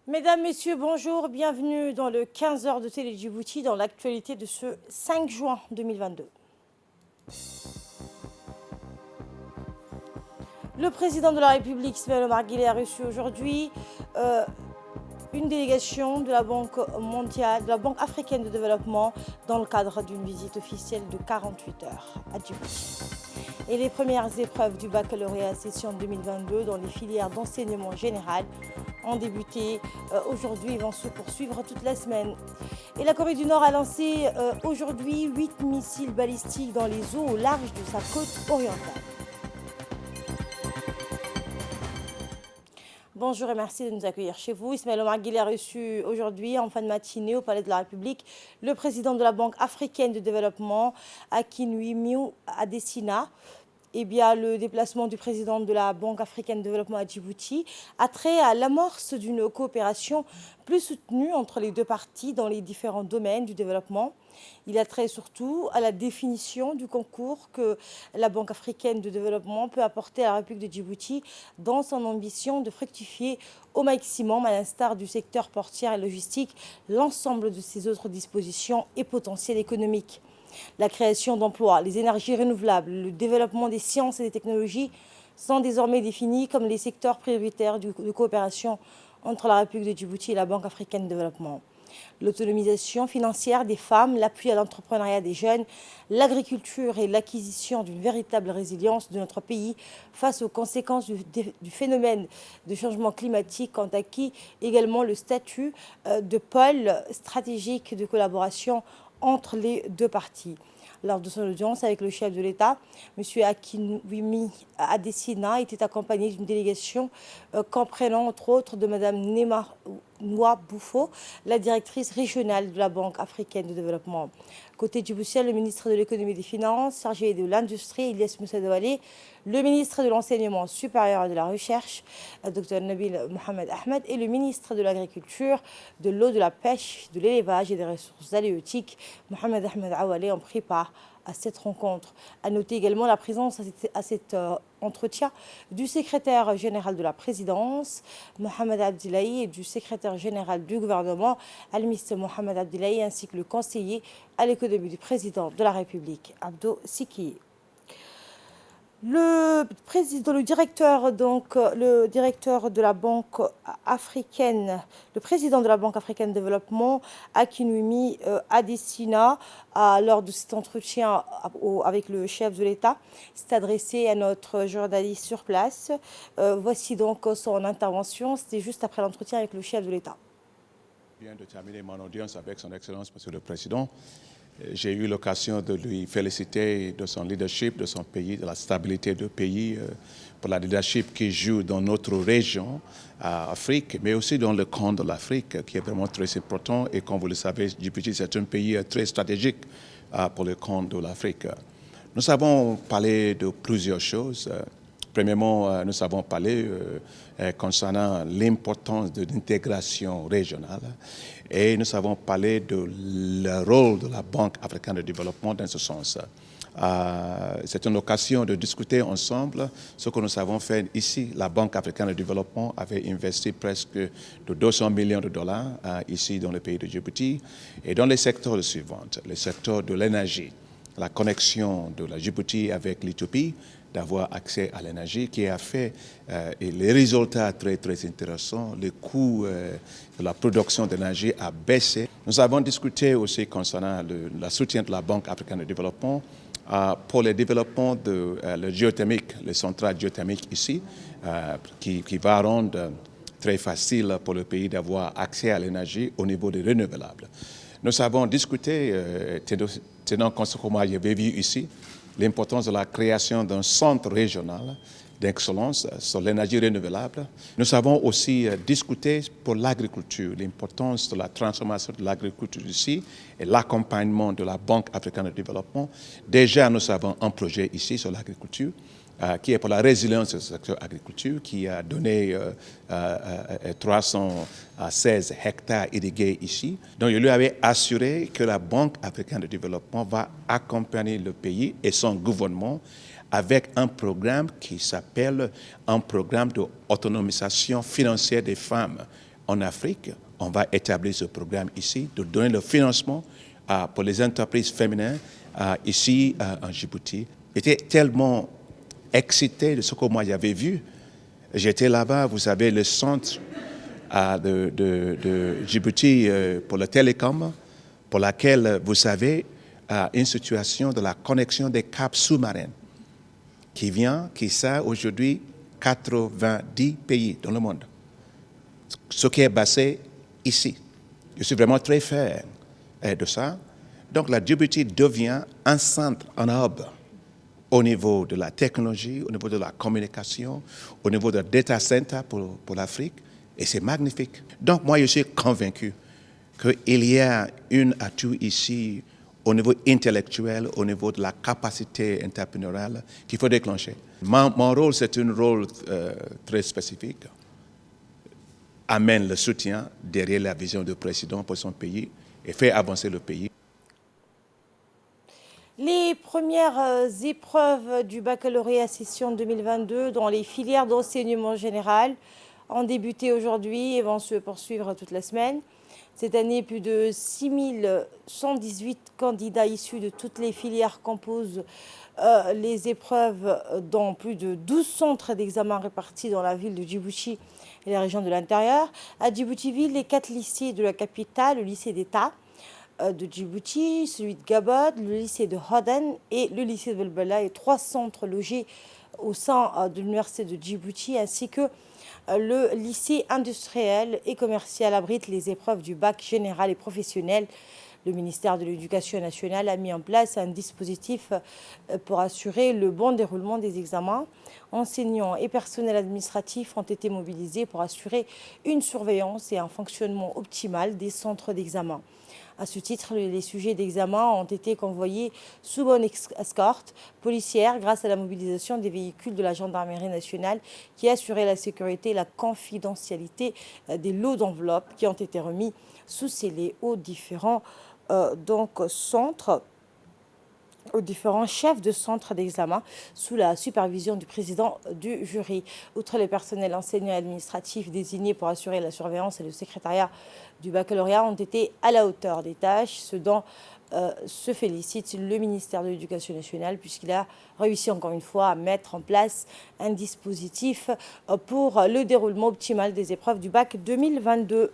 Mesdames, Messieurs, bonjour, bienvenue dans le 15 heures de Télé Djibouti dans l'actualité de ce 5 juin 2022. Le président de la République, Ismaël Omar Guelleh, a reçu aujourd'hui une délégation de la Banque mondiale, de la Banque africaine de développement dans le cadre d'une visite officielle de 48 heures à Djibouti. Et les premières épreuves du baccalauréat session 2022 dans les filières d'enseignement général ont débuté aujourd'hui et vont se poursuivre toute la semaine. Et la Corée du Nord a lancé aujourd'hui 8 missiles balistiques dans les eaux au large de sa côte orientale. Bonjour et merci de nous accueillir chez vous. Ismaël Omar Guelleh a reçu aujourd'hui, en fin de matinée, au Palais de la République, le président de la Banque africaine de développement, Akinwumi Adesina. Eh bien, le déplacement du président de la Banque africaine de développement à Djibouti a trait à l'amorce d'une coopération plus soutenue entre les deux parties dans les différents domaines du développement. Il a trait surtout à la définition du concours que la Banque africaine de développement peut apporter à la République de Djibouti dans son ambition de fructifier au maximum, à l'instar du secteur portuaire et logistique, l'ensemble de ses autres dispositions et potentiels économiques. La création d'emplois, les énergies renouvelables, le développement des sciences et des technologies sont désormais définis comme les secteurs prioritaires de coopération entre la République de Djibouti et la Banque africaine de développement. L'autonomisation financière des femmes, l'appui à l'entrepreneuriat des jeunes, l'agriculture et l'acquisition d'une véritable résilience de notre pays face aux conséquences du phénomène de changement climatique ont acquis également le statut de pôle stratégique de collaboration entre les deux parties. Lors de son audience avec le chef de l'État, M. Akinwumi Adesina était accompagné d'une délégation comprenant entre autres de Mme Nema Noa Boufo, la directrice régionale de la Banque africaine de développement. Côté djiboutien, le ministre de l'économie et des finances, chargé de l'industrie, Ilyas Moussa Douale, le ministre de l'enseignement supérieur et de la recherche, Dr Nabil Mohamed Ahmed, et le ministre de l'agriculture, de l'eau, de la pêche, de l'élevage et des ressources halieutiques, Mohamed Ahmed Awale, ont pris part à cette rencontre. À noter également la présence à cet entretien du secrétaire général de la présidence, Mohamed Abdillahi, et du secrétaire général du gouvernement, Al-Mist Mohamed Abdillahi, ainsi que le conseiller à l'économie du président de la République, Abdo Siki. Le directeur de la Banque africaine, le président de la Banque africaine de développement, Akinwumi Adesina, lors de cet entretien avec le chef de l'État, s'est adressé à notre journaliste sur place. Voici donc son intervention. C'était juste après l'entretien avec le chef de l'État. Je viens de terminer mon audience avec son Excellence, Monsieur le Président. J'ai eu l'occasion de lui féliciter de son leadership, de son pays, de la stabilité du pays, pour la leadership qu'il joue dans notre région, Afrique, mais aussi dans le camp de l'Afrique, qui est vraiment très important. Et comme vous le savez, Djibouti, c'est un pays très stratégique pour le camp de l'Afrique. Nous avons parlé de plusieurs choses. Premièrement, nous avons parlé concernant l'importance de l'intégration régionale et nous avons parlé de le rôle de la Banque africaine de développement dans ce sens. C'est une occasion de discuter ensemble ce que nous avons fait ici. La Banque africaine de développement avait investi presque de 200 millions de dollars ici dans le pays de Djibouti et dans les secteurs suivants, le secteur de l'énergie, la connexion de la Djibouti avec l'Éthiopie, d'avoir accès à l'énergie, qui a fait et les résultats très intéressants. Le coût de la production d'énergie a baissé. Nous avons discuté aussi concernant le soutien de la Banque africaine de développement pour le développement de la géothermique, les centrales géothermiques ici, qui va rendre très facile pour le pays d'avoir accès à l'énergie au niveau des renouvelables. Nous avons discuté, tenant compte de ce que moi j'avais vu ici, l'importance de la création d'un centre régional d'excellence sur l'énergie renouvelable. Nous avons aussi discuté pour l'agriculture, l'importance de la transformation de l'agriculture ici et l'accompagnement de la Banque africaine de développement. Déjà, nous avons un projet ici sur l'agriculture qui est pour la résilience du secteur agriculture, qui a donné 316 hectares irrigués ici. Donc, je lui avais assuré que la Banque africaine de développement va accompagner le pays et son gouvernement avec un programme qui s'appelle un programme d'autonomisation financière des femmes, en Afrique, on va établir ce programme ici, de donner le financement pour les entreprises féminines ici en Djibouti. J'étais tellement excité de ce que moi j'avais vu. J'étais là-bas, vous savez, le centre de Djibouti pour le télécom, pour laquelle, vous savez, une situation de la connexion des câbles sous-marins qui sert aujourd'hui 90 pays dans le monde. Ce qui est basé ici. Je suis vraiment très fier de ça. Donc la Djibouti devient un centre, un hub au niveau de la technologie, au niveau de la communication, au niveau de data center pour l'Afrique. Et c'est magnifique. Donc moi, je suis convaincu qu'il y a un atout ici au niveau intellectuel, au niveau de la capacité entrepreneuriale qu'il faut déclencher. Mon rôle, c'est un rôle très spécifique. Amène le soutien derrière la vision du président pour son pays et fait avancer le pays. Les premières épreuves du baccalauréat session 2022 dans les filières d'enseignement général ont débuté aujourd'hui et vont se poursuivre toute la semaine. Cette année, plus de 6118 candidats issus de toutes les filières composent les épreuves dans plus de 12 centres d'examen répartis dans la ville de Djibouti et les régions de l'intérieur. À Djibouti-Ville, les 4 lycées de la capitale, le lycée d'État de Djibouti, celui de Gabod, le lycée de Hoden et le lycée de Belbela et 3 centres logés au sein de l'université de Djibouti ainsi que le lycée industriel et commercial abrite les épreuves du bac général et professionnel. Le ministère de l'Éducation nationale a mis en place un dispositif pour assurer le bon déroulement des examens. Enseignants et personnel administratif ont été mobilisés pour assurer une surveillance et un fonctionnement optimal des centres d'examen. À ce titre, les sujets d'examen ont été convoyés sous bonne escorte policière grâce à la mobilisation des véhicules de la gendarmerie nationale qui assurait la sécurité et la confidentialité des lots d'enveloppes qui ont été remis sous scellés aux différents centres, aux différents chefs de centre d'examen sous la supervision du président du jury. Outre les personnels enseignants et administratifs désignés pour assurer la surveillance et le secrétariat du baccalauréat ont été à la hauteur des tâches, ce dont se félicite le ministère de l'Éducation nationale puisqu'il a réussi encore une fois à mettre en place un dispositif pour le déroulement optimal des épreuves du bac 2022.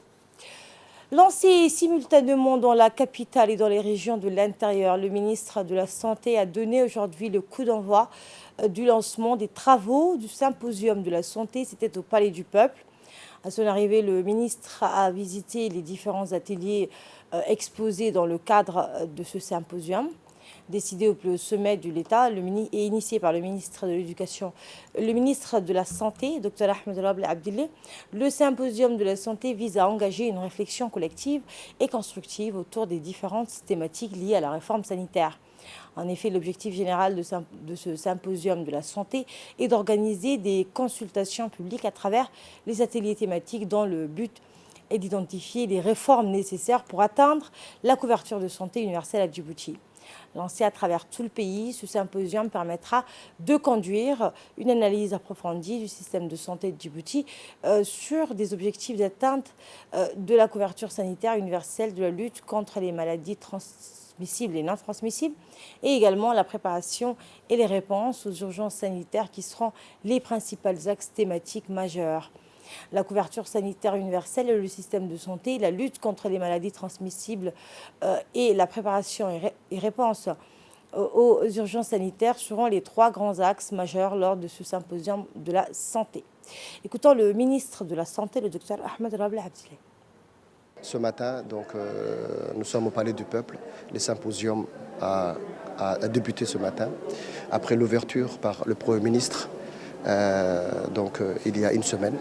Lancé simultanément dans la capitale et dans les régions de l'intérieur, le ministre de la Santé a donné aujourd'hui le coup d'envoi du lancement des travaux du symposium de la santé. C'était au Palais du Peuple. À son arrivée, le ministre a visité les différents ateliers exposés dans le cadre de ce symposium. Décidé au plus haut sommet de l'État et initié par le ministre de l'Éducation, le ministre de la Santé, Dr Ahmed Rabel Abdillah, le symposium de la santé vise à engager une réflexion collective et constructive autour des différentes thématiques liées à la réforme sanitaire. En effet, l'objectif général de ce symposium de la santé est d'organiser des consultations publiques à travers les ateliers thématiques dont le but est d'identifier les réformes nécessaires pour atteindre la couverture de santé universelle à Djibouti. Lancé à travers tout le pays, ce symposium permettra de conduire une analyse approfondie du système de santé de Djibouti sur des objectifs d'atteinte de la couverture sanitaire universelle, de la lutte contre les maladies transmissibles et non transmissibles, et également la préparation et les réponses aux urgences sanitaires qui seront les principaux axes thématiques majeurs. La couverture sanitaire universelle et le système de santé, la lutte contre les maladies transmissibles et la préparation et réponse aux urgences sanitaires seront les 3 grands axes majeurs lors de ce symposium de la santé. Écoutons le ministre de la Santé, le Dr Ahmed Rabel Abdillah. Ce matin, nous sommes au Palais du Peuple. Le symposium a débuté ce matin après l'ouverture par le Premier ministre. Il y a une semaine.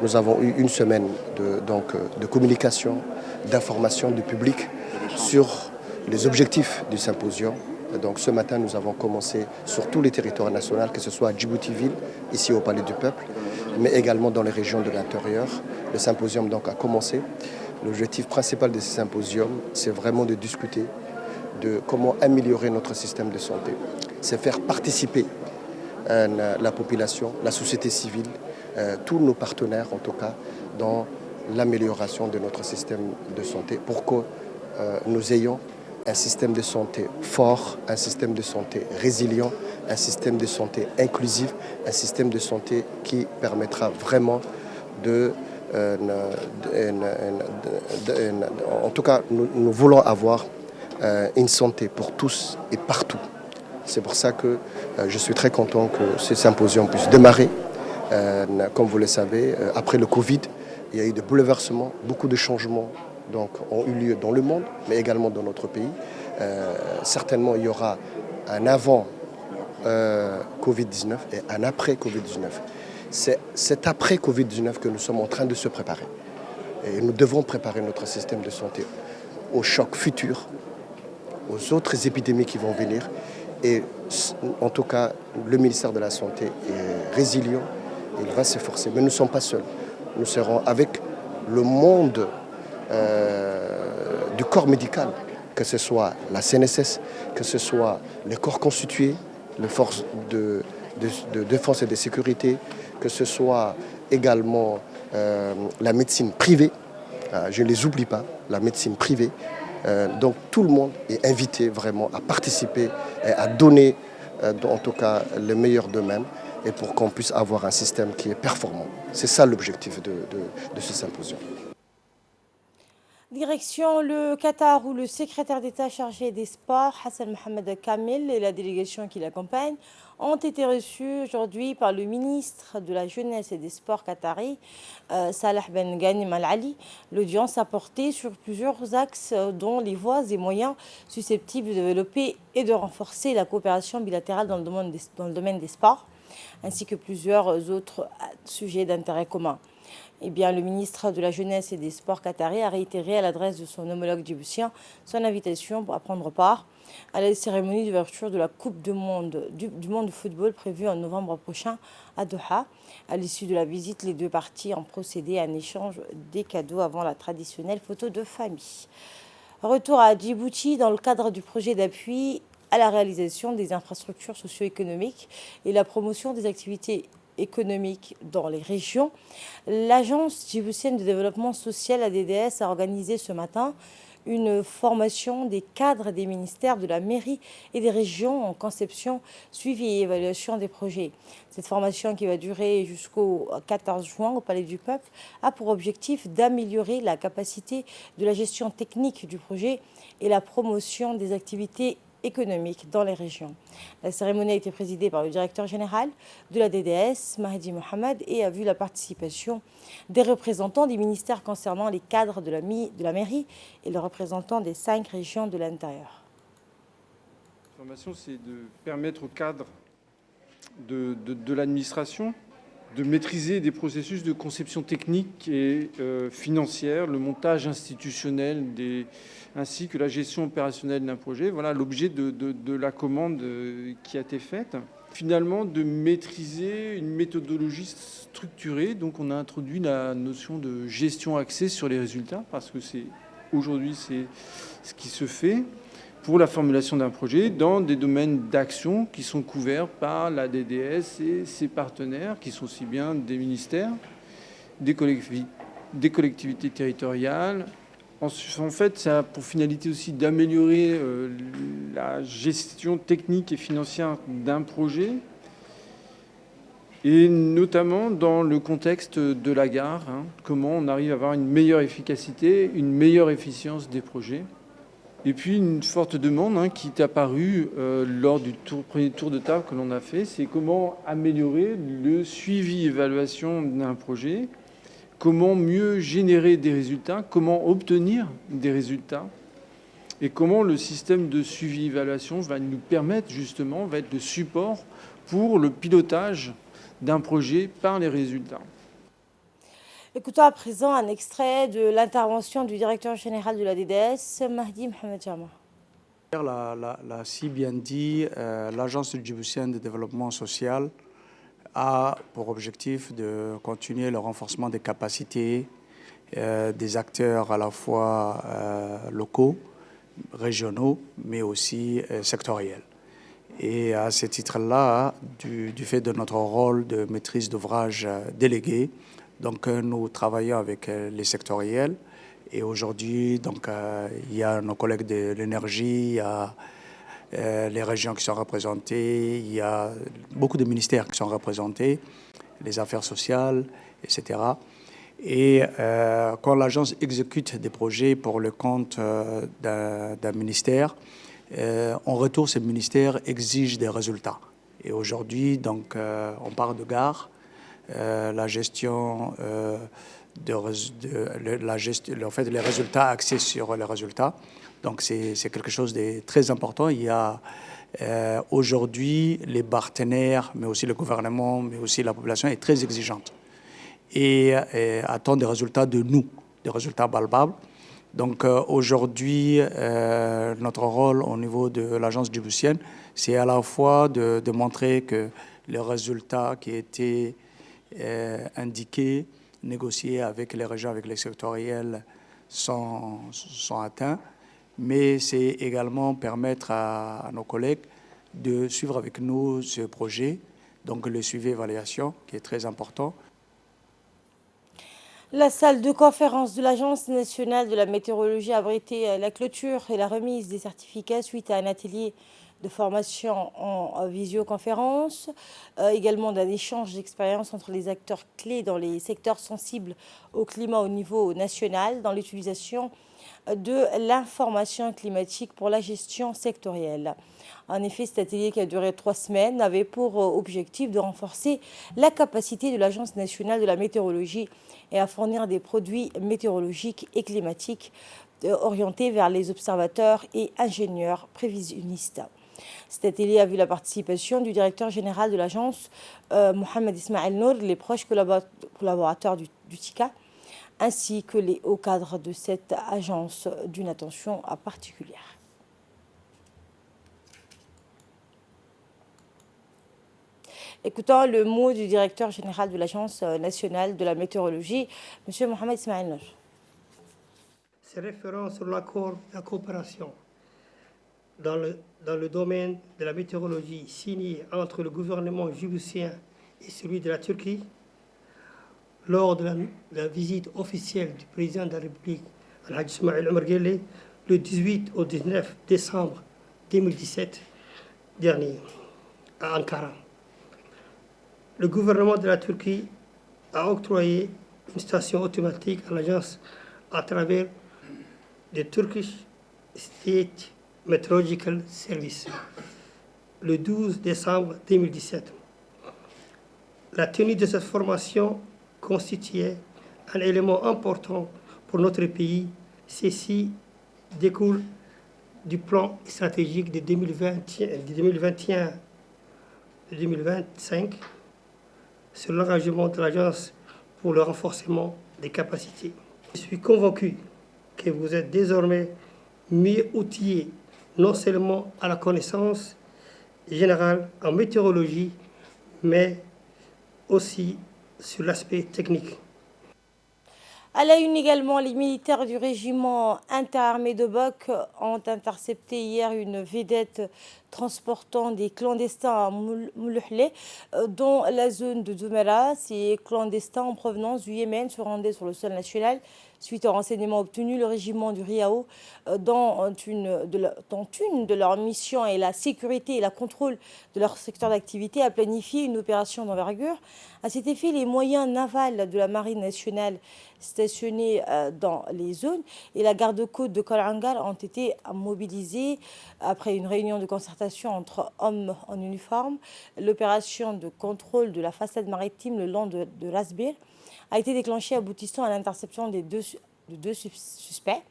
Nous avons eu une semaine de communication, d'information du public sur les objectifs du symposium. Donc ce matin, nous avons commencé sur tous les territoires nationaux, que ce soit à Djibouti-Ville, ici au Palais du Peuple, mais également dans les régions de l'intérieur. Le symposium a commencé. L'objectif principal de ce symposium, c'est vraiment de discuter de comment améliorer notre système de santé. C'est faire participer la population, la société civile, tous nos partenaires en tout cas, dans l'amélioration de notre système de santé pour que nous ayons un système de santé fort, un système de santé résilient, un système de santé inclusif, un système de santé qui permettra vraiment en tout cas, nous voulons avoir une santé pour tous et partout. C'est pour ça que je suis très content que ce symposium puisse démarrer. Comme vous le savez, après le Covid, il y a eu des bouleversements, beaucoup de changements donc, ont eu lieu dans le monde, mais également dans notre pays. Certainement, il y aura un avant Covid-19 et un après Covid-19. C'est cet après Covid-19 que nous sommes en train de se préparer. Et nous devons préparer notre système de santé aux chocs futurs, aux autres épidémies qui vont venir. Et en tout cas, le ministère de la Santé est résilient, il va s'efforcer. Mais nous ne sommes pas seuls. Nous serons avec le monde du corps médical, que ce soit la CNSS, que ce soit les corps constitués, les forces de défense et de sécurité, que ce soit également la médecine privée, je ne les oublie pas, la médecine privée. Donc tout le monde est invité vraiment à participer et à donner en tout cas le meilleur d'eux-mêmes et pour qu'on puisse avoir un système qui est performant. C'est ça l'objectif de ce symposium. Direction le Qatar où le secrétaire d'État chargé des sports, Hassan Mohamed Kamel, et la délégation qui l'accompagne ont été reçus aujourd'hui par le ministre de la Jeunesse et des Sports qatari, Salah Ben Ghanim Al Ali. L'audience a porté sur plusieurs axes dont les voies et moyens susceptibles de développer et de renforcer la coopération bilatérale dans le domaine des sports, ainsi que plusieurs autres sujets d'intérêt commun. Eh bien, le ministre de la Jeunesse et des Sports qatari a réitéré à l'adresse de son homologue djiboutien son invitation à prendre part à la cérémonie d'ouverture de la Coupe du monde de football prévue en novembre prochain à Doha. À l'issue de la visite, les deux parties ont procédé à un échange des cadeaux avant la traditionnelle photo de famille. Retour à Djibouti dans le cadre du projet d'appui à la réalisation des infrastructures socio-économiques et la promotion des activités économique dans les régions. L'Agence djiboutienne de développement social, ADDS, a organisé ce matin une formation des cadres des ministères de la mairie et des régions en conception, suivi et évaluation des projets. Cette formation, qui va durer jusqu'au 14 juin au Palais du Peuple, a pour objectif d'améliorer la capacité de la gestion technique du projet et la promotion des activités économique dans les régions. La cérémonie a été présidée par le directeur général de la DDS, Mahdi Mohamed, et a vu la participation des représentants des ministères concernant les cadres de la mairie et le représentant des 5 régions de l'intérieur. La formation, c'est de permettre aux cadres de l'administration de maîtriser des processus de conception technique et financière, le montage institutionnel ainsi que la gestion opérationnelle d'un projet. Voilà l'objet de la commande qui a été faite. Finalement, de maîtriser une méthodologie structurée. Donc, on a introduit la notion de gestion axée sur les résultats parce que aujourd'hui, c'est ce qui se fait pour la formulation d'un projet dans des domaines d'action qui sont couverts par la DDS et ses partenaires, qui sont aussi bien des ministères, des collectivités territoriales. En fait, ça a pour finalité aussi d'améliorer la gestion technique et financière d'un projet, et notamment dans le contexte de la gare, comment on arrive à avoir une meilleure efficacité, une meilleure efficience des projets. Et puis une forte demande qui est apparue lors du premier tour de table que l'on a fait, c'est comment améliorer le suivi-évaluation d'un projet, comment mieux générer des résultats, comment obtenir des résultats, et comment le système de suivi-évaluation va nous permettre justement, va être le support pour le pilotage d'un projet par les résultats. Écoutons à présent un extrait de l'intervention du directeur général de la DDS, Mahdi Mohamed Jama. L'a si bien dit, l'Agence djiboutienne de développement social a pour objectif de continuer le renforcement des capacités des acteurs à la fois locaux, régionaux, mais aussi sectoriels. Et à ce titre-là, du fait de notre rôle de maîtrise d'ouvrage délégué, Donc nous travaillons avec les sectoriels et aujourd'hui donc il y a nos collègues de l'énergie, il y a les régions qui sont représentées, il y a beaucoup de ministères qui sont représentés, les affaires sociales, etc. Et quand l'agence exécute des projets pour le compte d'un ministère, en retour, ce ministère exige des résultats. Et aujourd'hui, donc, on parle de gare, la gestion, en fait, les résultats axés sur les résultats. Donc, c'est quelque chose de très important. Il y a aujourd'hui les partenaires, mais aussi le gouvernement, mais aussi la population est très exigeante et attend des résultats de nous, des résultats palpables. Donc aujourd'hui, notre rôle au niveau de l'agence djiboutienne, c'est à la fois de montrer que les résultats qui étaient indiqués, négociés avec les régions, avec les sectoriels, sont atteints, mais c'est également permettre à nos collègues de suivre avec nous ce projet, donc le suivi-évaluation qui est très important. La salle de conférence de l'Agence nationale de la météorologie a abrité la clôture et la remise des certificats suite à un atelier de formation en visioconférence, également d'un échange d'expériences entre les acteurs clés dans les secteurs sensibles au climat au niveau national, dans l'utilisation de l'information climatique pour la gestion sectorielle. En effet, cet atelier qui a duré 3 semaines avait pour objectif de renforcer la capacité de l'Agence nationale de la météorologie et à fournir des produits météorologiques et climatiques orientés vers les observateurs et ingénieurs prévisionnistes. Cet atelier a vu la participation du directeur général de l'agence, Mohamed Ismaël Nour, les proches collaborateurs du TICA, ainsi que les hauts cadres de cette agence d'une attention particulière. Écoutons le mot du directeur général de l'Agence nationale de la météorologie, M. Mohamed Ismaël Nour. C'est référent sur l'accord de la coopération dans le domaine de la météorologie signé entre le gouvernement djiboutien et celui de la Turquie lors de la visite officielle du président de la République, Al-Hajj Ismaël Omar Guelleh, le 18 au 19 décembre 2017 dernier à Ankara. Le gouvernement de la Turquie a octroyé une station automatique à l'agence à travers le Turkish State Meteorological Service le 12 décembre 2017. La tenue de cette formation constituait un élément important pour notre pays. Ceci découle du plan stratégique de 2021-2025 sur l'engagement de l'agence pour le renforcement des capacités. Je suis convaincu que vous êtes désormais mieux outillés, non seulement à la connaissance générale en météorologie, mais aussi sur l'aspect technique. À la une également, les militaires du régiment interarmé de Bock ont intercepté hier une vedette transportant des clandestins à Moulouhlé, dans la zone de Doumara. Ces clandestins en provenance du Yémen se rendaient sur le sol national. Suite aux renseignements obtenus, le régiment du Riao, dans une de leurs missions est la sécurité et le contrôle de leur secteur d'activité, a planifié une opération d'envergure. À cet effet, les moyens navals de la Marine nationale stationnés dans les zones et la garde-côte de Kolangar ont été mobilisés après une réunion de concertation entre hommes en uniforme. L'opération de contrôle de la façade maritime le long de Rasbir a été déclenchée, aboutissant à l'interception de deux suspects.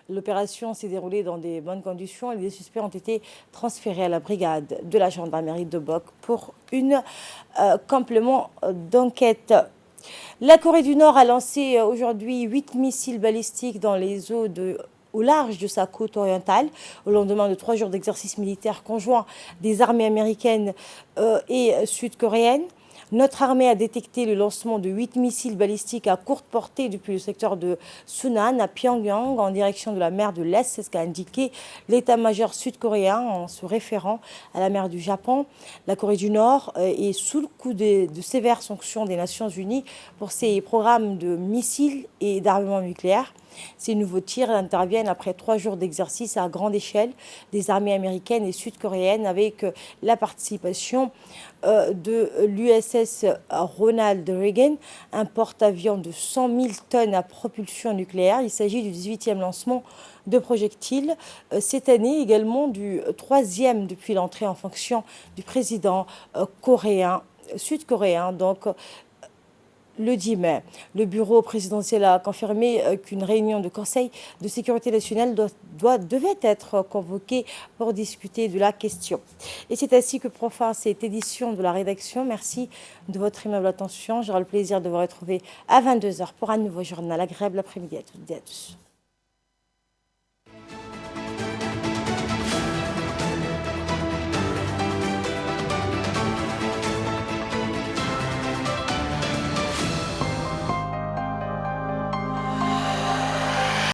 L'opération s'est déroulée dans des bonnes conditions et les suspects ont été transférés à la brigade de la gendarmerie de Bock pour une complément d'enquête. La Corée du Nord a lancé aujourd'hui 8 missiles balistiques dans les eaux au large de sa côte orientale, au lendemain de 3 jours d'exercice militaire conjoint des armées américaines et sud-coréennes. Notre armée a détecté le lancement de 8 missiles balistiques à courte portée depuis le secteur de Sunan à Pyongyang en direction de la mer de l'Est. C'est ce qu'a indiqué l'état-major sud-coréen en se référant à la mer du Japon. La Corée du Nord est sous le coup de sévères sanctions des Nations Unies pour ses programmes de missiles et d'armement nucléaire. Ces nouveaux tirs interviennent après 3 jours d'exercice à grande échelle des armées américaines et sud-coréennes avec la participation de l'USS Ronald Reagan, un porte-avions de 100 000 tonnes à propulsion nucléaire. Il s'agit du 18e lancement de projectiles cette année, également du 3e depuis l'entrée en fonction du président sud-coréen. Donc, le 10 mai, le bureau présidentiel a confirmé qu'une réunion de Conseil de sécurité nationale devait être convoquée pour discuter de la question. Et c'est ainsi que prend fin cette édition de la rédaction. Merci de votre aimable attention. J'aurai le plaisir de vous retrouver à 22h pour un nouveau journal. Agréable après-midi à toutes et à tous.